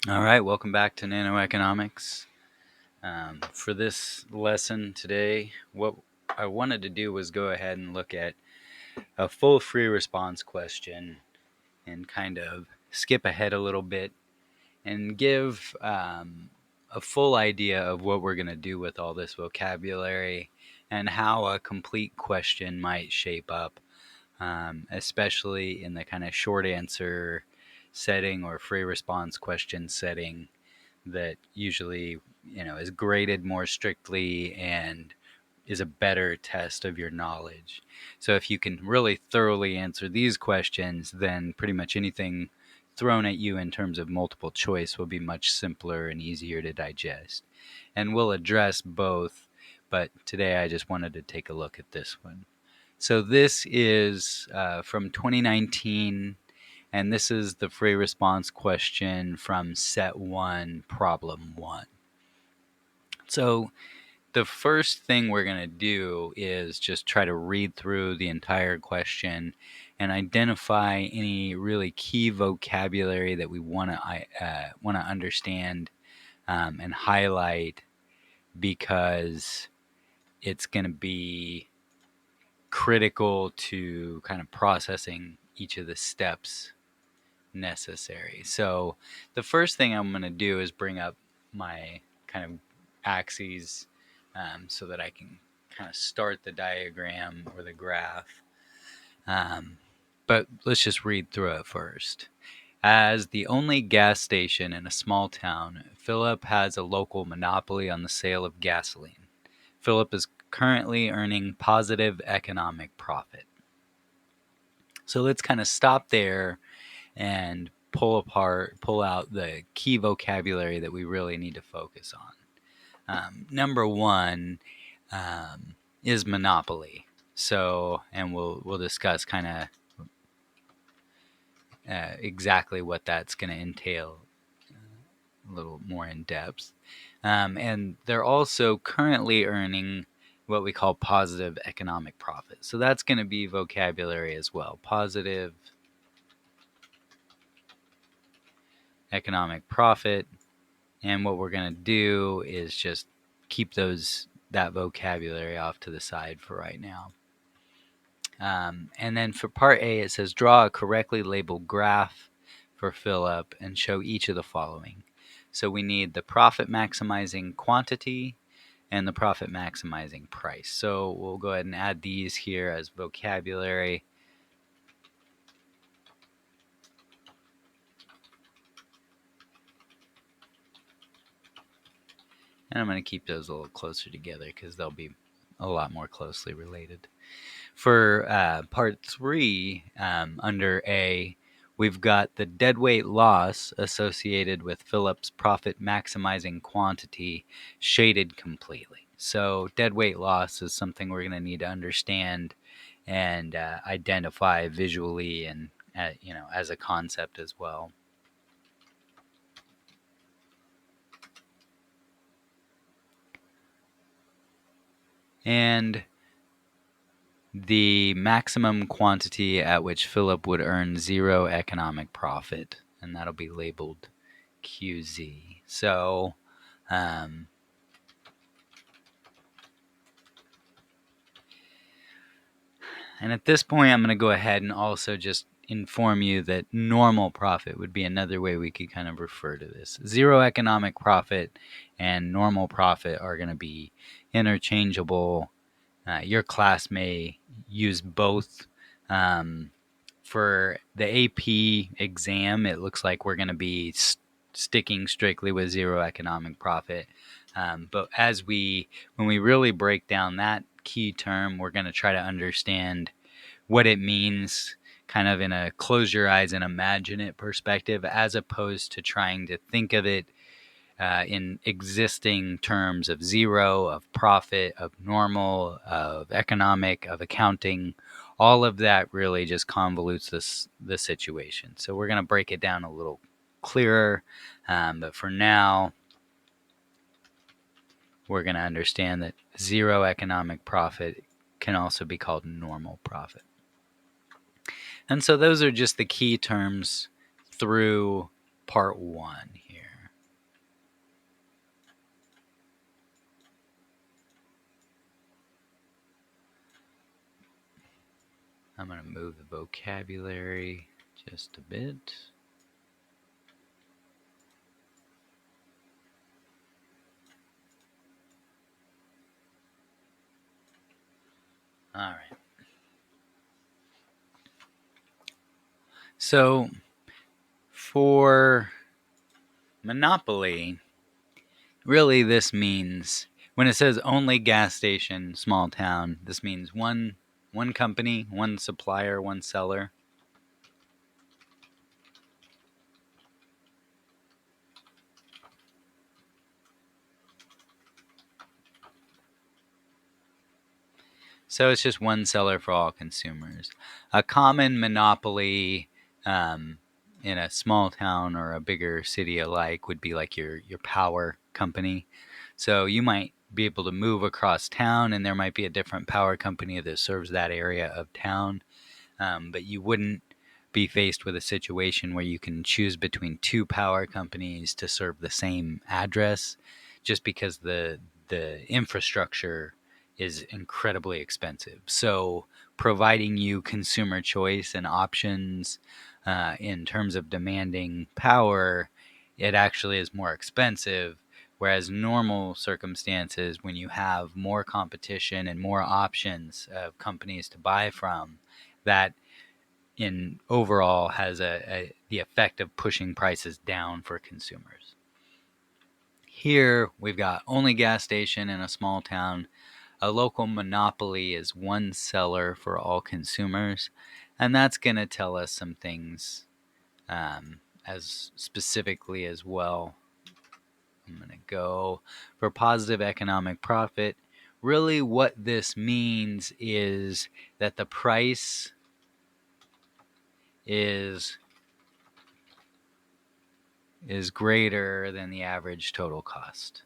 All right, welcome back to Nanoeconomics. For this lesson today, what I wanted to do was go ahead and look at a full free response question and kind of skip ahead a little bit and give a full idea of what we're going to do with all this vocabulary and how a complete question might shape up, especially in the kind of short answer setting or free response question setting that usually is graded more strictly and is a better test of your knowledge. So if you can really thoroughly answer these questions, then pretty much anything thrown at you in terms of multiple choice will be much simpler and easier to digest. And we'll address both, but today I just wanted to take a look at this one. So this is from 2019, and this is the free response question from set 1, problem 1. So the first thing we're going to do is just try to read through the entire question and identify any really key vocabulary that we want to understand and highlight, because it's going to be critical to kind of processing each of the steps necessary. So the first thing I'm going to do is bring up my kind of axes so that I can kind of start the diagram or the graph. But let's just read through it first. As the only gas station in a small town, Philip has a local monopoly on the sale of gasoline. Philip is currently earning positive economic profit. So let's kind of stop there and pull out the key vocabulary that we really need to focus on. Number one is monopoly. So, and we'll discuss kind of exactly what that's going to entail a little more in depth. And they're also currently earning what we call positive economic profit. So that's going to be vocabulary as well. Positive economic profit. And what we're going to do is just keep that vocabulary off to the side for right now. And then for part A, it says draw a correctly labeled graph for Philip and show each of the following. So we need the profit maximizing quantity and the profit maximizing price. So we'll go ahead and add these here as vocabulary. And I'm going to keep those a little closer together because they'll be a lot more closely related. For part 3, under A, we've got the deadweight loss associated with Philip's profit maximizing quantity shaded completely. So deadweight loss is something we're going to need to understand and identify visually and as a concept as well. And the maximum quantity at which Philip would earn zero economic profit, and that'll be labeled QZ. So, and at this point, I'm going to go ahead and also just inform you that normal profit would be another way we could kind of refer to this. Zero economic profit and normal profit are going to be interchangeable. Your class may use both. For the AP exam, it looks like we're going to be sticking strictly with zero economic profit. But when we really break down that key term, we're going to try to understand what it means kind of in a close your eyes and imagine it perspective, as opposed to trying to think of it in existing terms of zero, of profit, of normal, of economic, of accounting. All of that really just convolutes the situation. So we're going to break it down a little clearer. But for now, we're going to understand that zero economic profit can also be called normal profit. And so those are just the key terms through part 1 here. I'm going to move the vocabulary just a bit. All right. So for monopoly, really this means when it says only gas station, small town, this means one company, one supplier, one seller. So it's just one seller for all consumers. A common monopoly in a small town or a bigger city alike would be like your power company. So you might be able to move across town and there might be a different power company that serves that area of town. But you wouldn't be faced with a situation where you can choose between two power companies to serve the same address just because the infrastructure is incredibly expensive. So providing you consumer choice and options in terms of demanding power, it actually is more expensive. Whereas normal circumstances, when you have more competition and more options of companies to buy from, that in overall has the effect of pushing prices down for consumers. Here we've got only gas station in a small town. A local monopoly is one seller for all consumers, and that's going to tell us some things as specifically as well. I'm going to go for positive economic profit. Really, what this means is that the price is greater than the average total cost.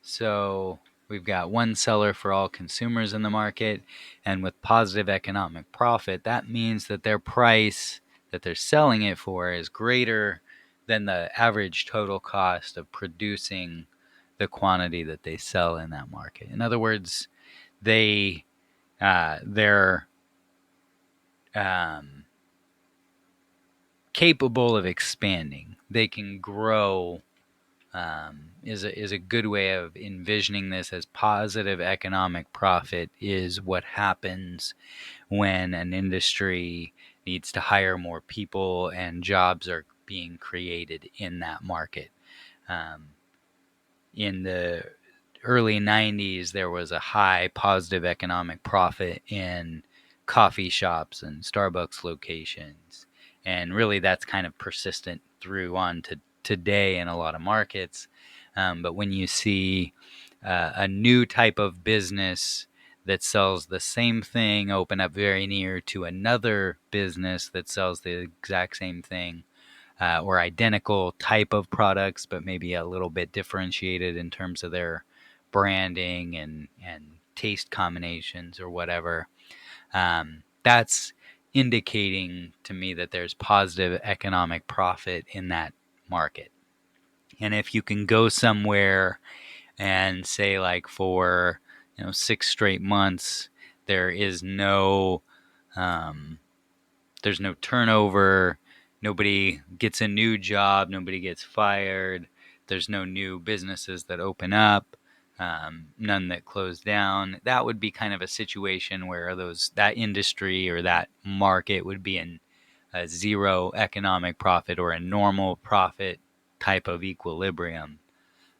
So we've got one seller for all consumers in the market, and with positive economic profit, that means that their price that they're selling it for is greater than the average total cost of producing the quantity that they sell in that market. In other words, they're capable of expanding. They can grow. Is a good way of envisioning this as positive economic profit is what happens when an industry needs to hire more people and jobs are being created in that market. In the early 90s, there was a high positive economic profit in coffee shops and Starbucks locations. And really, that's kind of persistent through on to today in a lot of markets. But when you see a new type of business that sells the same thing open up very near to another business that sells the exact same thing, or identical type of products, but maybe a little bit differentiated in terms of their branding and taste combinations or whatever. That's indicating to me that there's positive economic profit in that market. And if you can go somewhere and say like for 6 straight months there is there's no turnover. Nobody gets a new job. Nobody gets fired. There's no new businesses that open up. None that close down. That would be kind of a situation where that industry or that market would be in a zero economic profit or a normal profit type of equilibrium.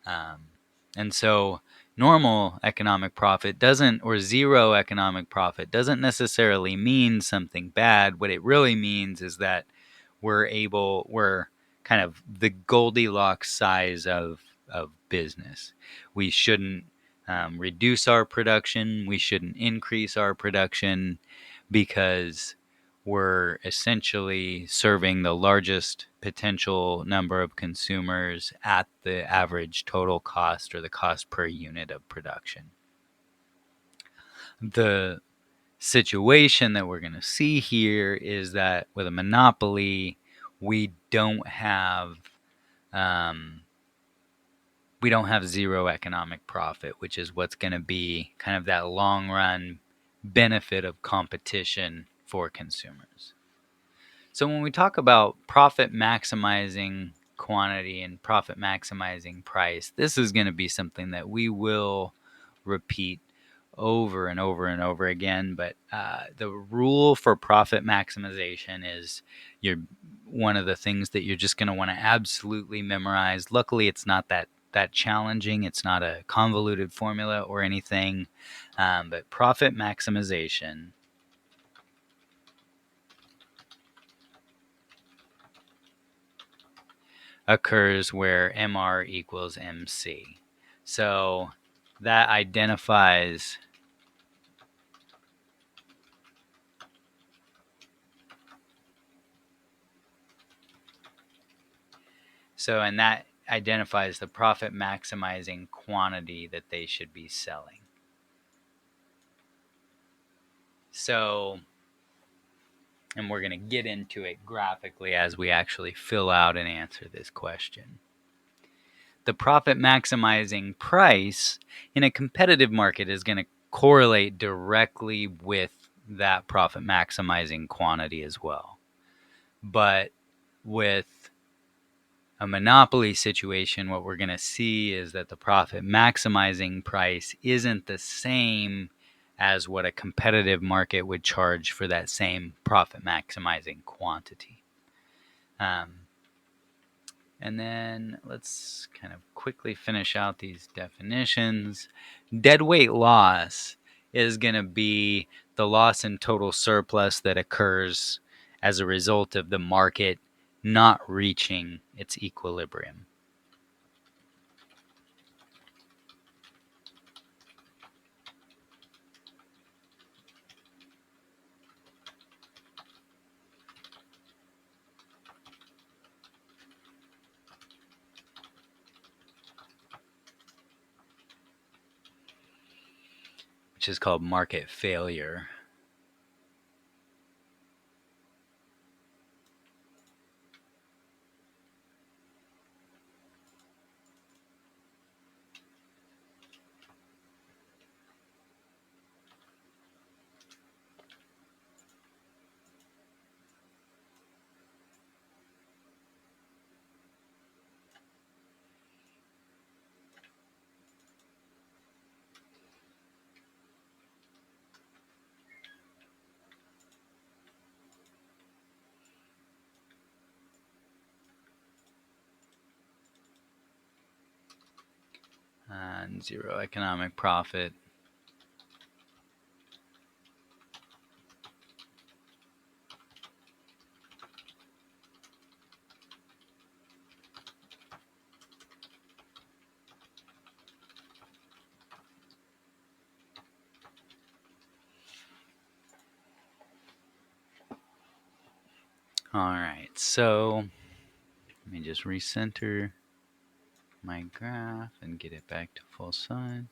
And so normal economic profit doesn't, or zero economic profit doesn't necessarily mean something bad. What it really means is that we're kind of the Goldilocks size of business. We shouldn't reduce our production. We shouldn't increase our production because we're essentially serving the largest potential number of consumers at the average total cost or the cost per unit of production. The situation that we're going to see here is that with a monopoly, we don't have zero economic profit, which is what's going to be kind of that long run benefit of competition for consumers. So when we talk about profit maximizing quantity and profit maximizing price, this is going to be something that we will repeat over and over and over again. But the rule for profit maximization is one of the things that you're just going to want to absolutely memorize. Luckily, it's not that challenging. It's not a convoluted formula or anything. But profit maximization occurs where MR equals MC. So that identifies and that identifies the profit maximizing quantity that they should be selling. So, and we're going to get into it graphically as we actually fill out and answer this question. The profit maximizing price in a competitive market is going to correlate directly with that profit maximizing quantity as well. But with a monopoly situation, what we're going to see is that the profit maximizing price isn't the same as what a competitive market would charge for that same profit maximizing quantity. And then let's kind of quickly finish out these definitions. Deadweight loss is going to be the loss in total surplus that occurs as a result of the market not reaching its equilibrium. Which is called market failure. And zero economic profit. All right, so let me just recenter my graph and get it back to full size.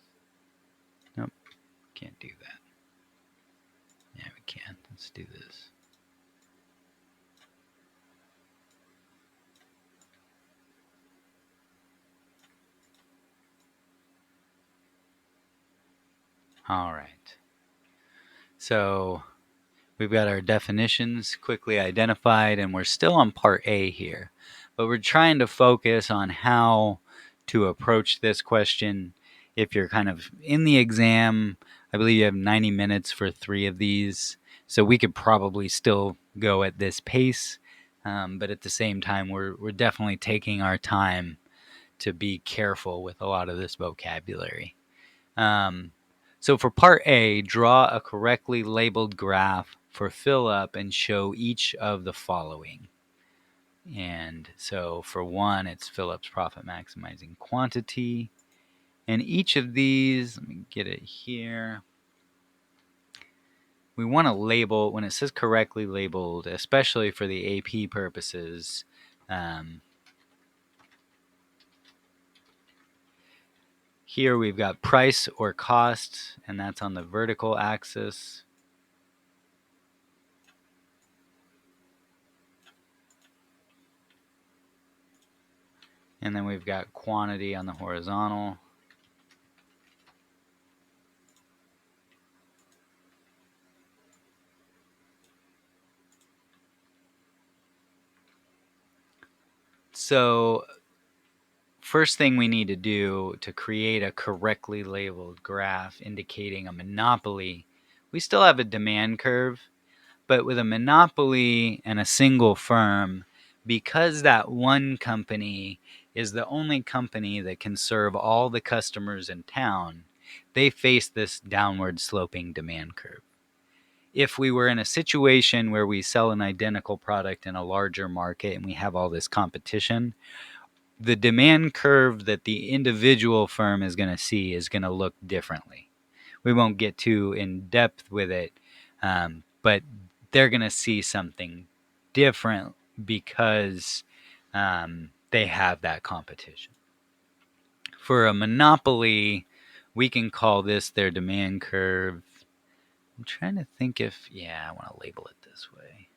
Nope, can't do that. Yeah, we can. Let's do this. All right. So we've got our definitions quickly identified, and we're still on part A here. But we're trying to focus on how to approach this question. If you're kind of in the exam, I believe you have 90 minutes for 3 of these. So we could probably still go at this pace. But at the same time, we're definitely taking our time to be careful with a lot of this vocabulary. So for part A, draw a correctly labeled graph for fill up and show each of the following. And so for 1, it's Phillips profit maximizing quantity. And each of these, let me get it here. We want to label, when it says correctly labeled, especially for the AP purposes, here we've got price or cost, and that's on the vertical axis. And then we've got quantity on the horizontal. So first thing we need to do to create a correctly labeled graph indicating a monopoly, we still have a demand curve, but with a monopoly and a single firm, because that one company is the only company that can serve all the customers in town, they face this downward sloping demand curve. If we were in a situation where we sell an identical product in a larger market and we have all this competition, the demand curve that the individual firm is going to see is going to look differently. We won't get too in depth with it, but they're going to see something different because they have that competition. For a monopoly, we can call this their demand curve. I'm trying to think if, I want to label it this way.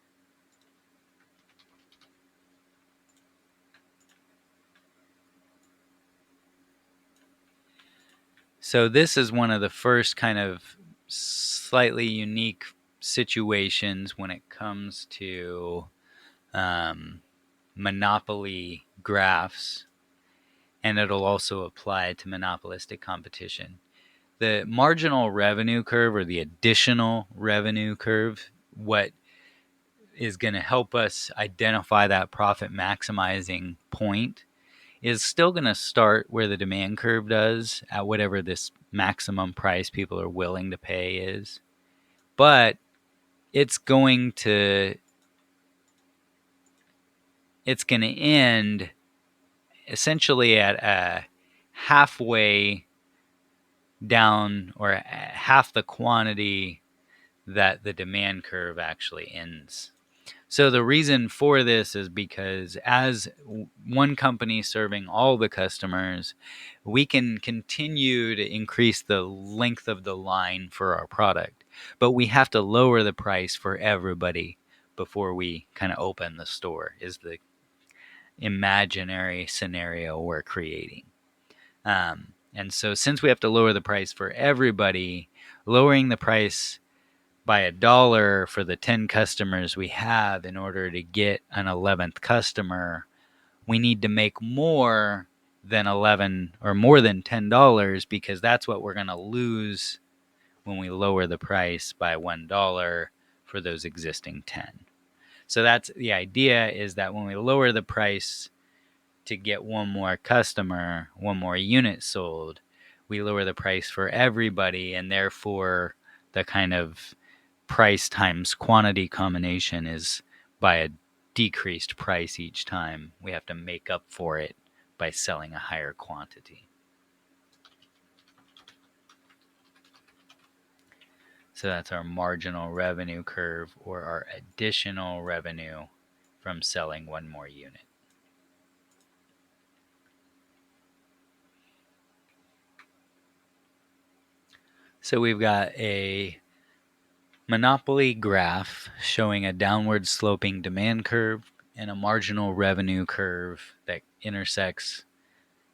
So this is one of the first kind of slightly unique situations when it comes to monopoly graphs, and it'll also apply to monopolistic competition. The marginal revenue curve, or the additional revenue curve, what is going to help us identify that profit maximizing point, is still going to start where the demand curve does, at whatever this maximum price people are willing to pay is. But it's going to end essentially at a halfway down, or half the quantity that the demand curve actually ends. So the reason for this is because as one company serving all the customers, we can continue to increase the length of the line for our product, but we have to lower the price for everybody before we kind of open the store, is the imaginary scenario we're creating. And so since we have to lower the price for everybody, lowering the price by $1 for the 10 customers we have in order to get an 11th customer, we need to make more than 11 or more than $10, because that's what we're going to lose when we lower the price by $1 for those existing 10. So that's the idea, is that when we lower the price to get one more customer, one more unit sold, we lower the price for everybody, and therefore the kind of price times quantity combination is by a decreased price each time. We have to make up for it by selling a higher quantity. So that's our marginal revenue curve, or our additional revenue from selling one more unit. So we've got a monopoly graph showing a downward sloping demand curve and a marginal revenue curve that intersects,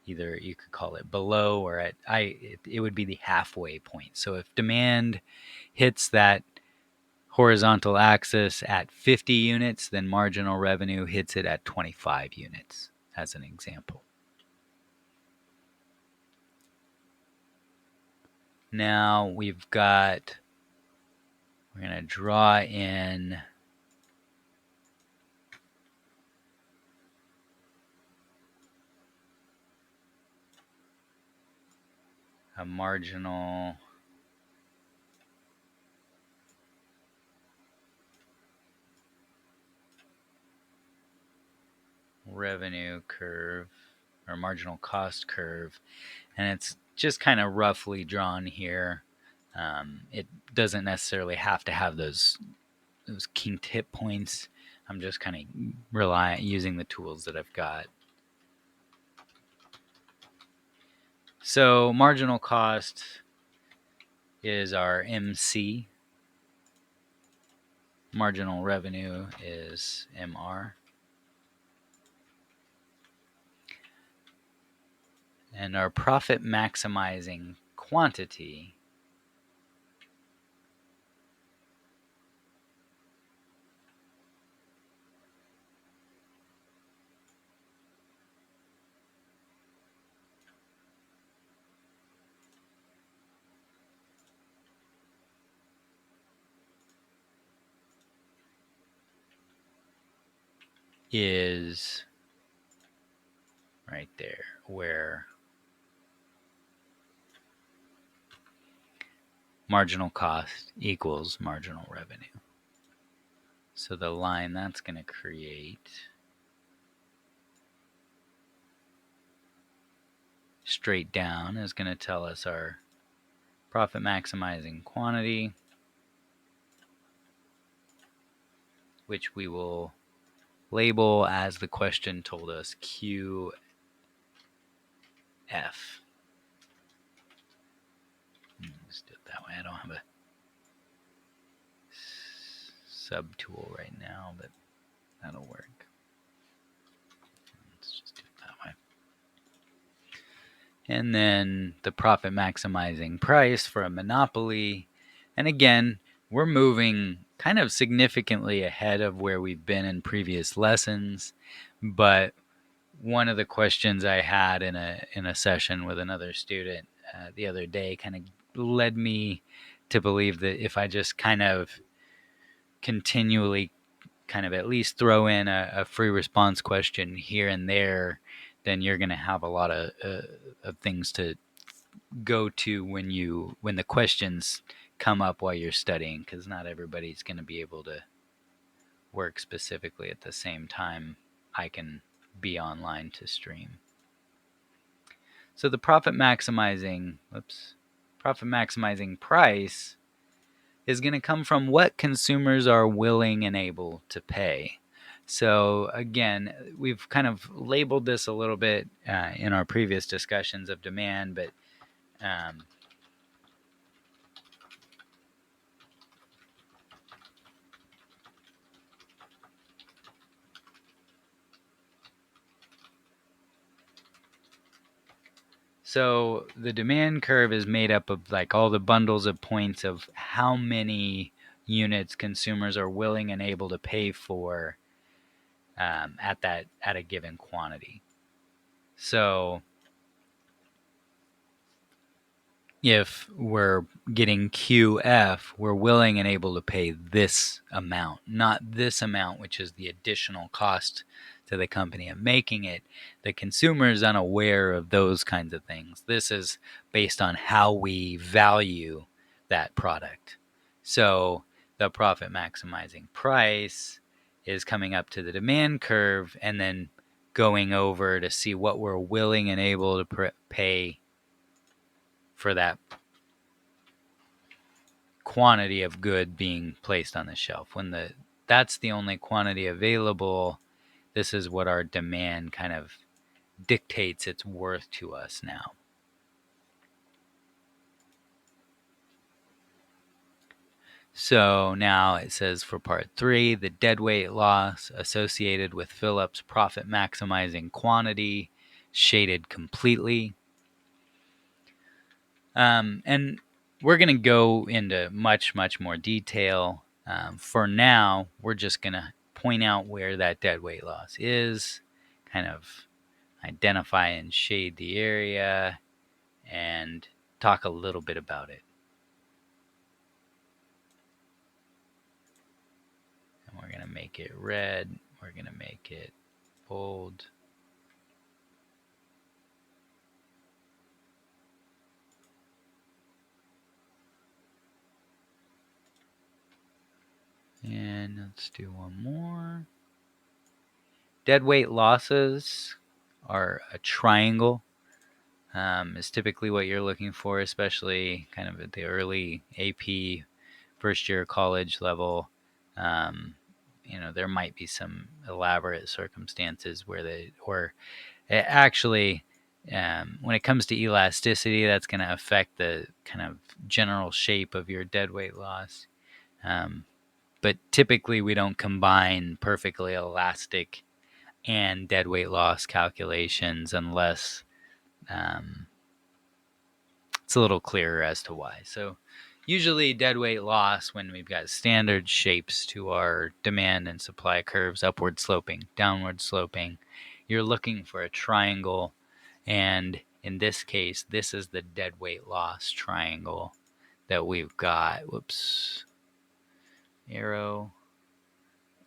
either you could call it below or it would be the halfway point. So if demand hits that horizontal axis at 50 units, then marginal revenue hits it at 25 units, as an example. Now we're going to draw in a marginal revenue curve, or marginal cost curve, and it's just kind of roughly drawn here. It doesn't necessarily have to have those key hit points. I'm just kind of using the tools that I've got. So marginal cost is our MC. Marginal revenue is MR. And our profit maximizing quantity is right there, where marginal cost equals marginal revenue. So the line that's going to create straight down is going to tell us our profit maximizing quantity, which we will label as the question told us QF. Let's do it that way. I don't have a sub tool right now, but that'll work. Let's just do it that way. And then the profit maximizing price for a monopoly. And again, we're moving kind of significantly ahead of where we've been in previous lessons. But one of the questions I had in a session with another student the other day kind of led me to believe that if I just kind of continually kind of at least throw in a free response question here and there, then you're going to have a lot of things to go to when the questions come up while you're studying, because not everybody's going to be able to work specifically at the same time I can be online to stream. So the profit maximizing price is going to come from what consumers are willing and able to pay. So again, we've kind of labeled this a little bit in our previous discussions of demand, but so the demand curve is made up of like all the bundles of points of how many units consumers are willing and able to pay for at a given quantity. So if we're getting QF, we're willing and able to pay this amount, not this amount, which is the additional cost to the company of making it. The consumer is unaware of those kinds of things. This is based on how we value that product. So the profit maximizing price is coming up to the demand curve and then going over to see what we're willing and able to pay for that quantity of good being placed on the shelf. When that's the only quantity available, this is what our demand kind of dictates its worth to us now. So now it says for part 3, the deadweight loss associated with Phillips' profit maximizing quantity shaded completely. And we're going to go into much, much more detail. For now, we're just going to point out where that deadweight loss is, kind of identify and shade the area, and talk a little bit about it. And we're going to make it red. We're going to make it bold. And let's do one more. Deadweight losses are a triangle. Is typically what you're looking for, especially kind of at the early AP first year college level. There might be some elaborate circumstances where actually, when it comes to elasticity, that's going to affect the kind of general shape of your deadweight loss. But typically we don't combine perfectly elastic and deadweight loss calculations unless it's a little clearer as to why. So usually deadweight loss, when we've got standard shapes to our demand and supply curves, upward sloping, downward sloping, you're looking for a triangle. And in this case, this is the deadweight loss triangle that we've got. Whoops. Arrow.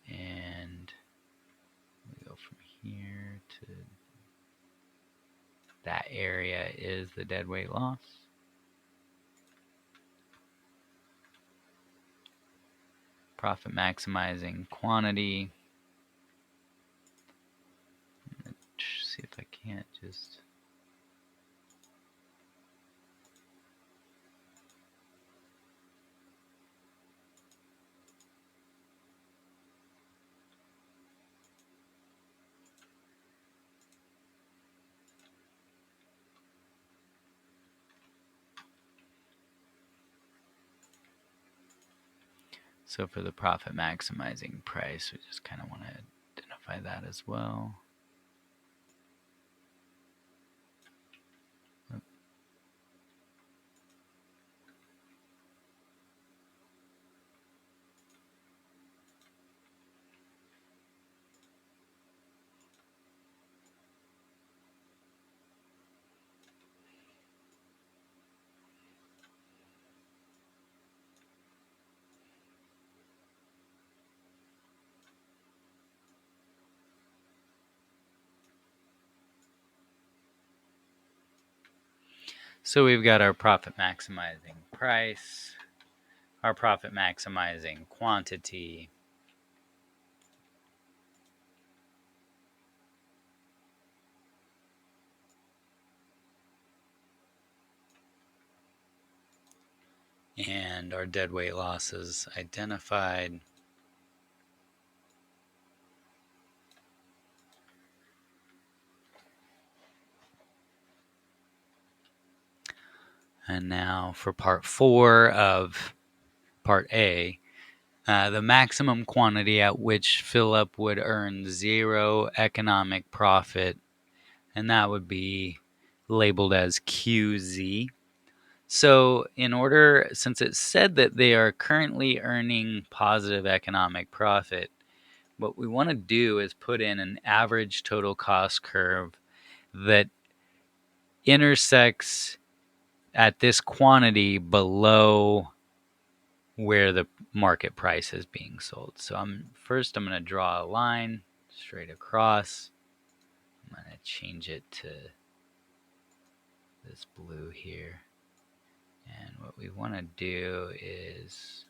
And we go from here to that area is the deadweight loss. Profit maximizing quantity. Let's see if I can't just... So for the profit maximizing price, we just kind of want to identify that as well. So we've got our profit maximizing price, our profit maximizing quantity, and our deadweight losses identified. And now for part 4 of part A, the maximum quantity at which Philip would earn 0 economic profit, and that would be labeled as QZ. So in order, since it said that they are currently earning positive economic profit, what we want to do is put in an average total cost curve that intersects at this quantity below where the market price is being sold. So I'm going to draw a line straight across. I'm going to change it to this blue here. And what we want to do is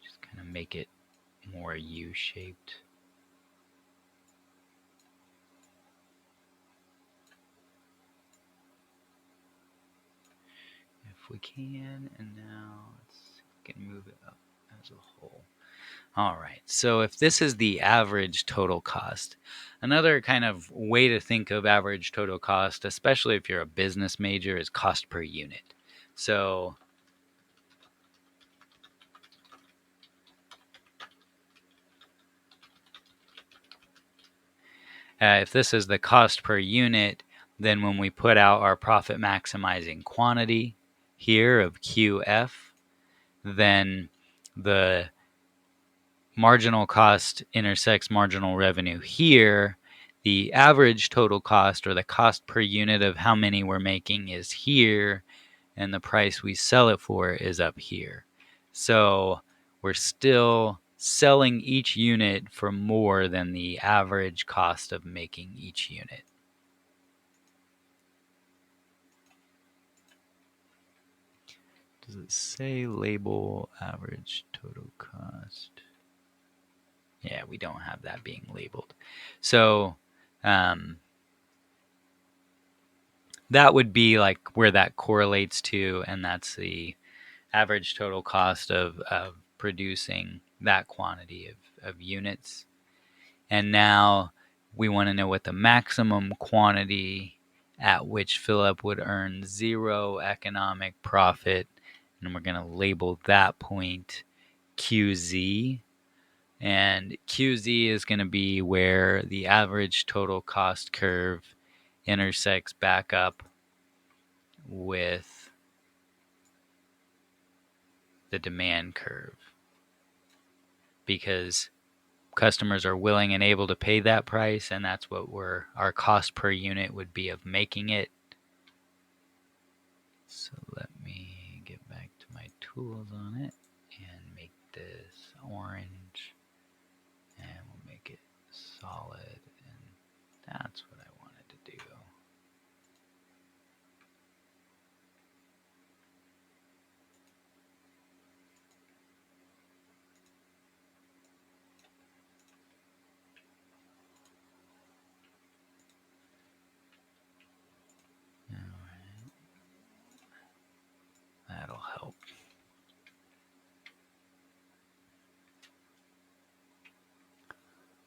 just kind of make it more U-shaped. If we can, and now let's see if we can move it up as a whole. All right, so if this is the average total cost, another kind of way to think of average total cost, especially if you're a business major, is cost per unit. So if this is the cost per unit, then when we put out our profit maximizing quantity here of QF, then the marginal cost intersects marginal revenue here. The average total cost, or the cost per unit of how many we're making, is here, and the price we sell it for is up here. So we're still selling each unit for more than the average cost of making each unit. Does it say label average total cost? Yeah, we don't have that being labeled. So that would be like where that correlates to, and that's the average total cost of producing that quantity of units. And now we want to know what the maximum quantity at which Philip would earn 0 economic profit, and we're going to label that point QZ. And QZ is going to be where the average total cost curve intersects back up with the demand curve, because customers are willing and able to pay that price, and that's what our cost per unit would be of making it. So let me get back to my tools on it and make this orange, and we'll make it solid, and that's what I wanted to do. Alright, that'll help.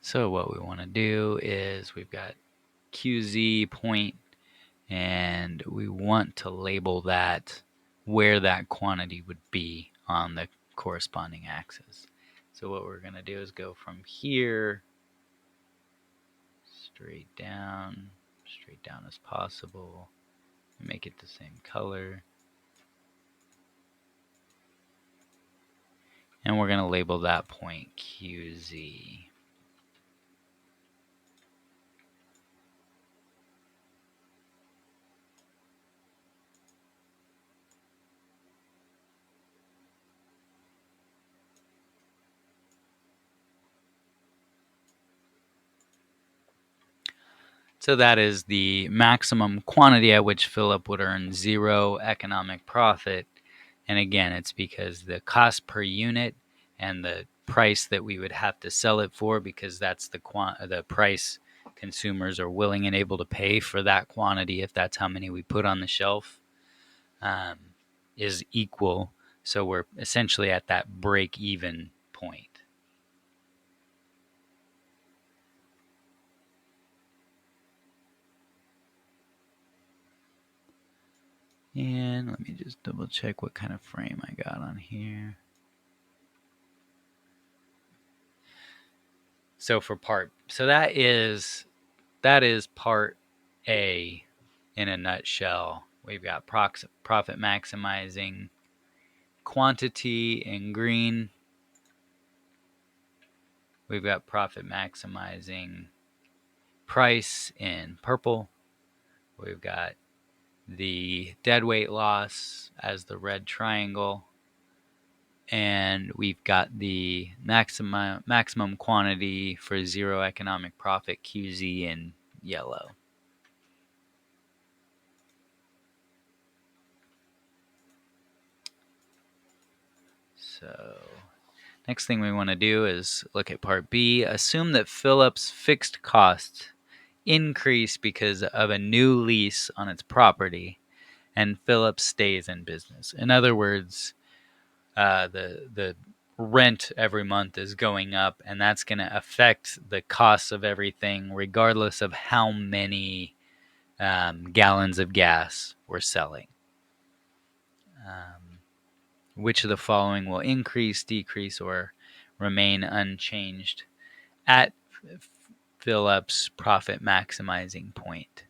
So what we want to do is we've got QZ point, and we want to label that where that quantity would be on the corresponding axis. So what we're going to do is go from here straight down as possible, make it the same color, and we're going to label that point QZ. So that is the maximum quantity at which Philip would earn 0 economic profit. And again, it's because the cost per unit and the price that we would have to sell it for, because that's the price consumers are willing and able to pay for that quantity, if that's how many we put on the shelf, is equal. So we're essentially at that break-even point. And let me just double check what kind of frame I got on here. So that is part A in a nutshell. We've got profit maximizing quantity in green. We've got profit maximizing price in purple. We've got the deadweight loss as the red triangle. And we've got the maximum quantity for 0 economic profit, QZ, in yellow. So next thing we want to do is look at part B. Assume that Philip's fixed costs increase because of a new lease on its property, and Philip stays in business. In other words, the rent every month is going up, and that's going to affect the costs of everything, regardless of how many gallons of gas we're selling. Which of the following will increase, decrease, or remain unchanged at Philip's profit maximizing point?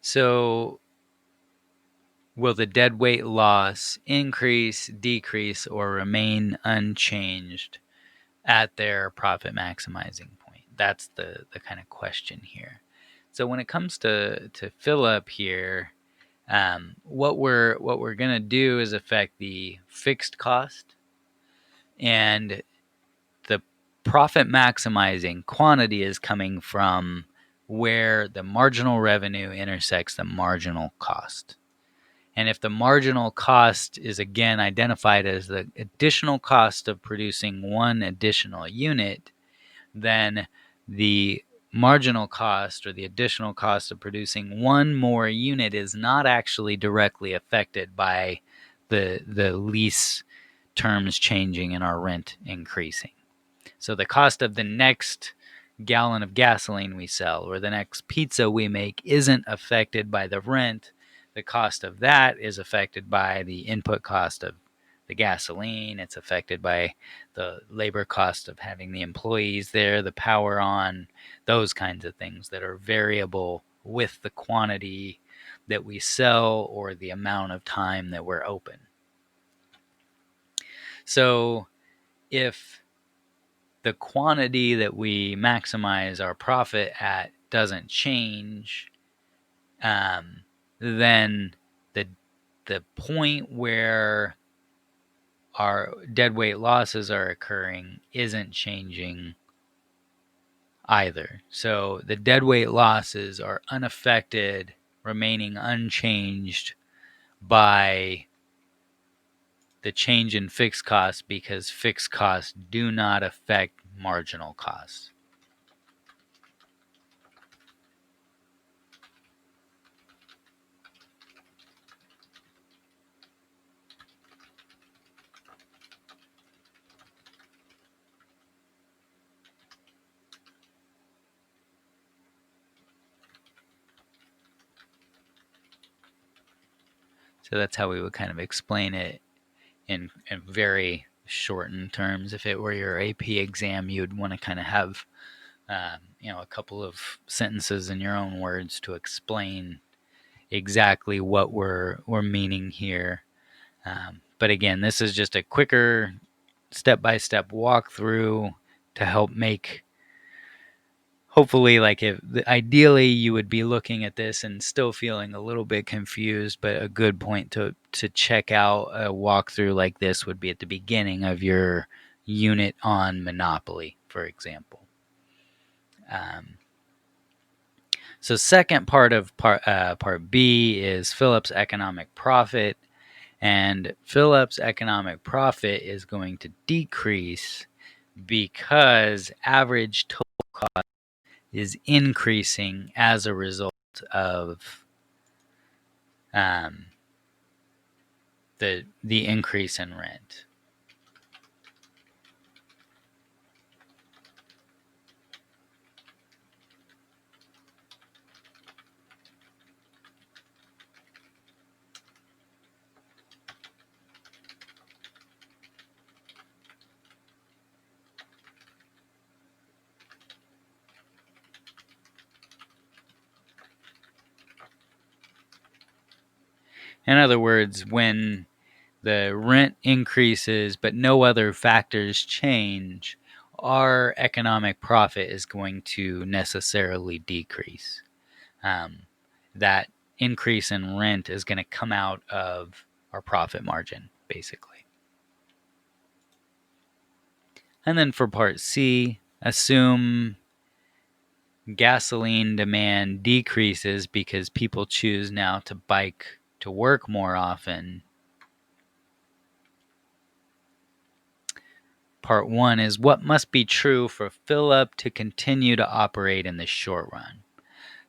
So will the deadweight loss increase, decrease, or remain unchanged at their profit maximizing point? That's the kind of question here. So when it comes to Philip here, what we're gonna do is affect the fixed cost, and the profit maximizing quantity is coming from where the marginal revenue intersects the marginal cost. And if the marginal cost is again identified as the additional cost of producing one additional unit, then the marginal cost or the additional cost of producing one more unit is not actually directly affected by the lease terms changing and our rent increasing. So the cost of the next gallon of gasoline we sell or the next pizza we make isn't affected by the rent. The cost of that is affected by the input cost of the gasoline. It's affected by the labor cost of having the employees there, the power on, those kinds of things that are variable with the quantity that we sell or the amount of time that we're open. So if the quantity that we maximize our profit at doesn't change, then the point where our deadweight losses are occurring isn't changing either. So the deadweight losses are unaffected, remaining unchanged by the change in fixed costs because fixed costs do not affect marginal costs. So that's how we would kind of explain it in very shortened terms. If it were your AP exam, you'd want to kind of have a couple of sentences in your own words to explain exactly what we're meaning here. But again, this is just a quicker step-by-step walkthrough to help make, hopefully, like ideally you would be looking at this and still feeling a little bit confused, but a good point to check out a walkthrough like this would be at the beginning of your unit on Monopoly, for example. So second part of part B is Philip's economic profit. And Philip's economic profit is going to decrease because average total cost is increasing as a result of the increase in rent. In other words, when the rent increases but no other factors change, our economic profit is going to necessarily decrease. That increase in rent is going to come out of our profit margin, basically. And then for part C, assume gasoline demand decreases because people choose now to bike to work more often. Part 1 is what must be true for Philip to continue to operate in the short run.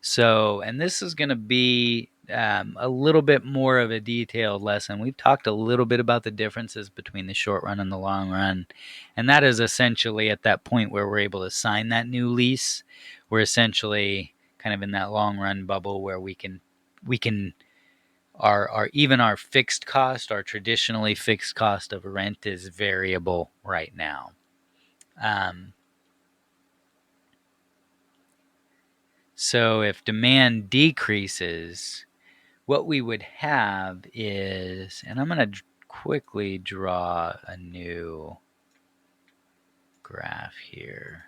So, and this is going to be a little bit more of a detailed lesson. We've talked a little bit about the differences between the short run and the long run. And that is essentially at that point where we're able to sign that new lease. We're essentially kind of in that long run bubble where we can even our fixed cost, our traditionally fixed cost of rent is variable right now. So if demand decreases, what we would have is, and I'm going to quickly draw a new graph here.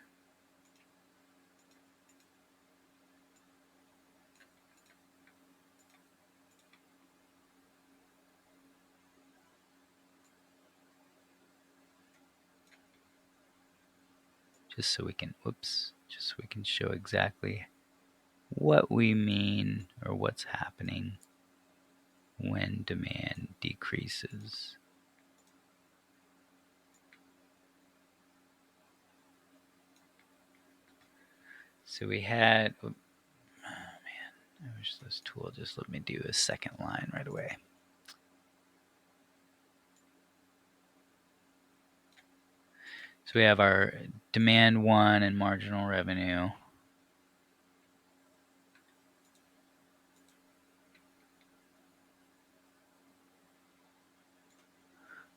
Just so we can show exactly what we mean or what's happening when demand decreases. So we had, oh man, I wish this tool just let me do a second line right away. So we have our demand 1 and marginal revenue.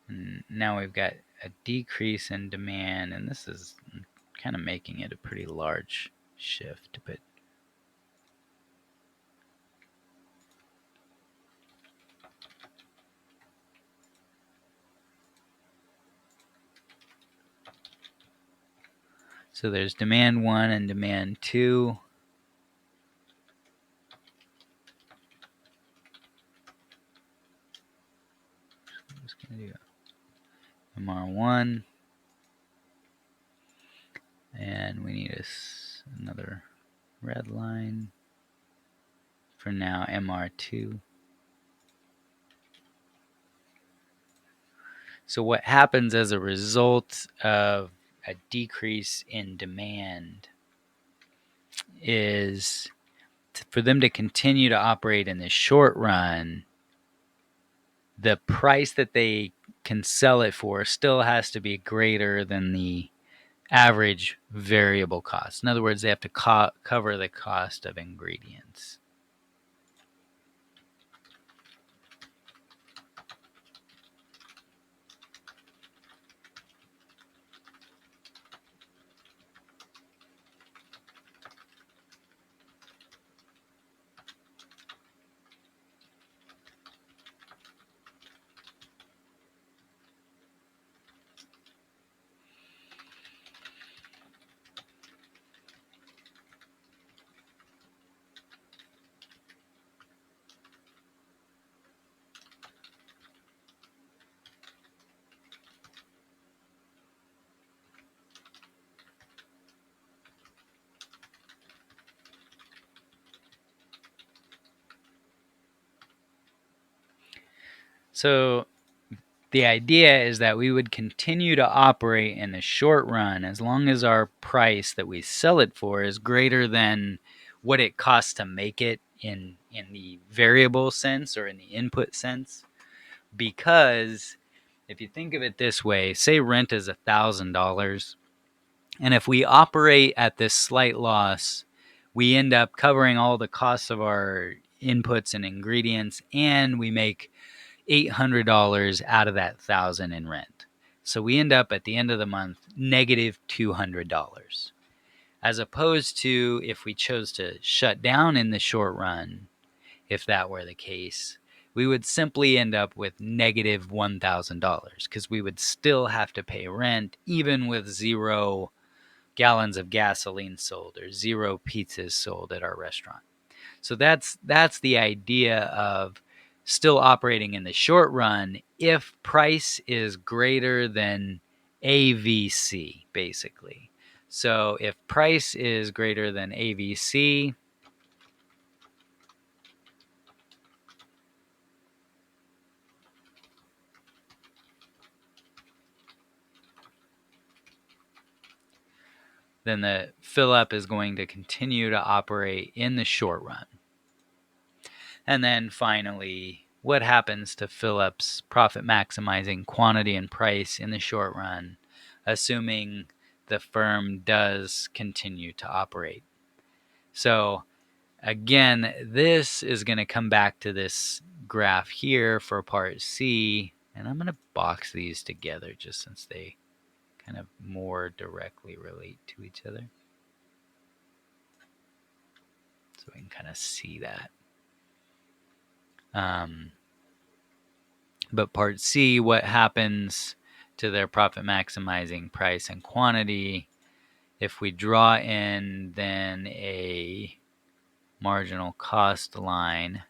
And now we've got a decrease in demand, and this is kind of making it a pretty large shift, but so there's demand 1 and demand 2. I'm just going to do MR1. And we need another red line. For now, MR2. So what happens as a result of a decrease in demand is for them to continue to operate in the short run, the price that they can sell it for still has to be greater than the average variable cost. In other words, they have to cover the cost of ingredients. So the idea is that we would continue to operate in the short run as long as our price that we sell it for is greater than what it costs to make it in the variable sense or in the input sense. Because if you think of it this way, say rent is $1,000, and if we operate at this slight loss, we end up covering all the costs of our inputs and ingredients, and we make $800 out of that $1,000 in rent. So we end up at the end of the month negative $200. As opposed to if we chose to shut down in the short run, if that were the case, we would simply end up with negative $1,000 because we would still have to pay rent even with 0 gallons of gasoline sold or 0 pizzas sold at our restaurant. So that's the idea of still operating in the short run if price is greater than AVC, basically. So if price is greater than AVC, then the fill up is going to continue to operate in the short run. And then finally, what happens to fill up's profit maximizing quantity and price in the short run, assuming the firm does continue to operate? So again, this is going to come back to this graph here for part C, and I'm going to box these together just since they kind of more directly relate to each other. So we can kind of see that. But part C, what happens to their profit maximizing price and quantity if we draw in then a marginal cost line.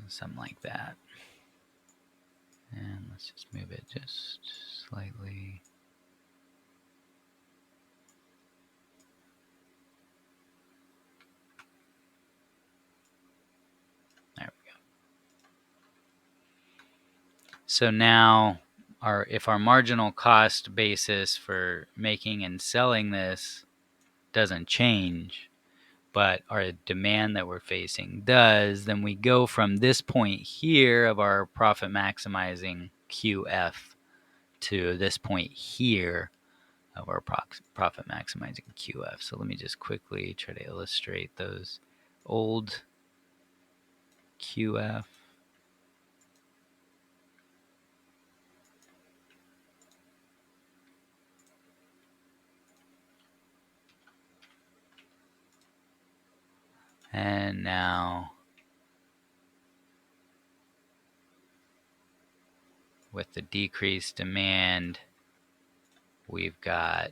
Something like that. And let's just move it just slightly. So now if our marginal cost basis for making and selling this doesn't change, but our demand that we're facing does, then we go from this point here of our profit maximizing QF to this point here of our profit maximizing QF. So let me just quickly try to illustrate those old QF. And now with the decreased demand, we've got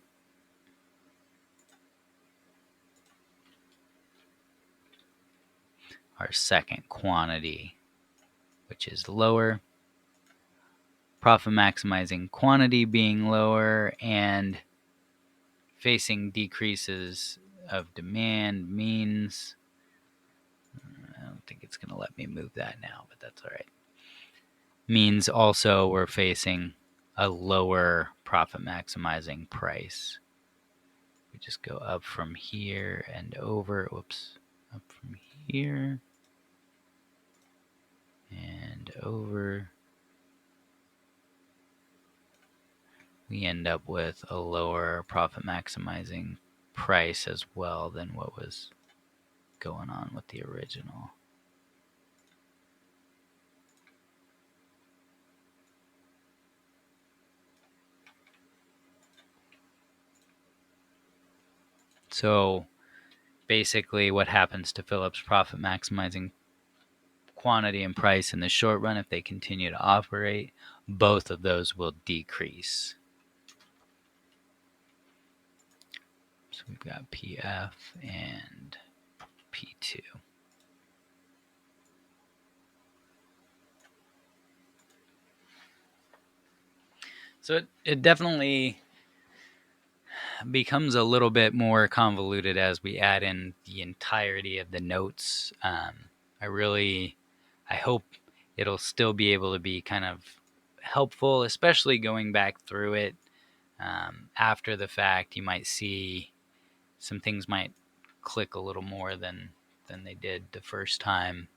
our second quantity, which is lower. Profit maximizing quantity being lower and facing decreases of demand means, I don't think it's going to let me move that now, but that's all right. Means also we're facing a lower profit maximizing price. We just go up from here and over, whoops, up from here and over. We end up with a lower profit maximizing price as well than what was going on with the original. So basically what happens to Phillips profit maximizing quantity and price in the short run, if they continue to operate, both of those will decrease. So we've got PF and P2. So it definitely becomes a little bit more convoluted as we add in the entirety of the notes. I hope it'll still be able to be kind of helpful, especially going back through it after the fact. You might see some things might click a little more than they did the first time.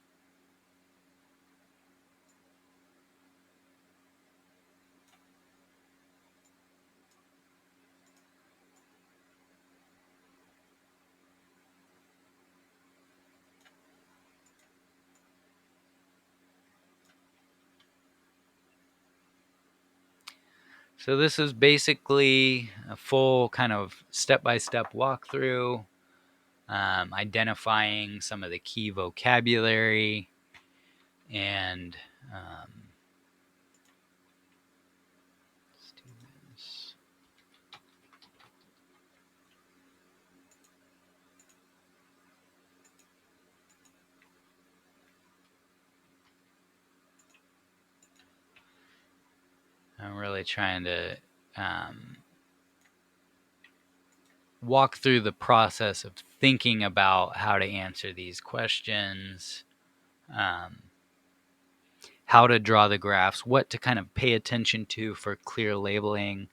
So this is basically a full kind of step-by-step walkthrough, identifying some of the key vocabulary, and let's do this. I'm really trying to walk through the process of thinking about how to answer these questions, how to draw the graphs, what to kind of pay attention to for clear labeling.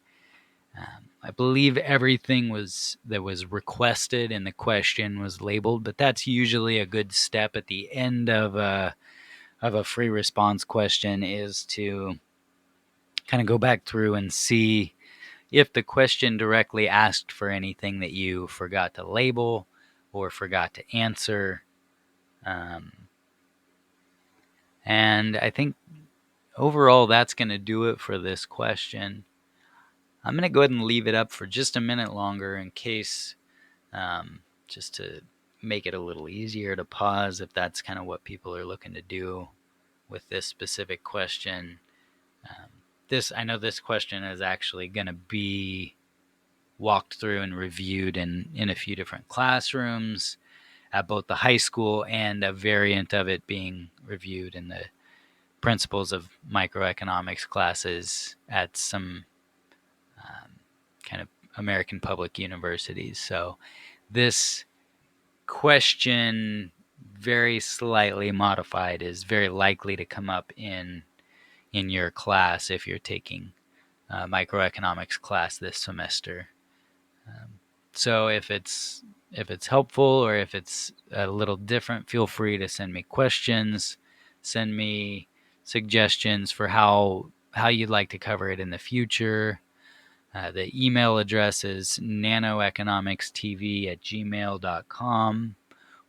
I believe everything that was requested in the question was labeled, but that's usually a good step at the end of a free response question, is to kind of go back through and see if the question directly asked for anything that you forgot to label or forgot to answer. And I think overall that's going to do it for this question. I'm going to go ahead and leave it up for just a minute longer in case, just to make it a little easier to pause if that's kind of what people are looking to do with this specific question. I know this question is actually going to be walked through and reviewed in a few different classrooms at both the high school, and a variant of it being reviewed in the principles of microeconomics classes at some kind of American public universities. So this question, very slightly modified, is very likely to come up in in your class if you're taking a microeconomics class this semester. So if it's helpful or if it's a little different, feel free to send me questions, send me suggestions for how you'd like to cover it in the future. The email address is nanoeconomicstv@gmail.com,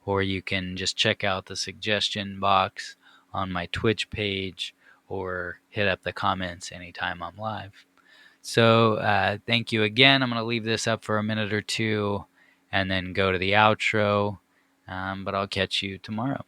or you can just check out the suggestion box on my Twitch page or hit up the comments anytime I'm live. So thank you again. I'm going to leave this up for a minute or two and then go to the outro, but I'll catch you tomorrow.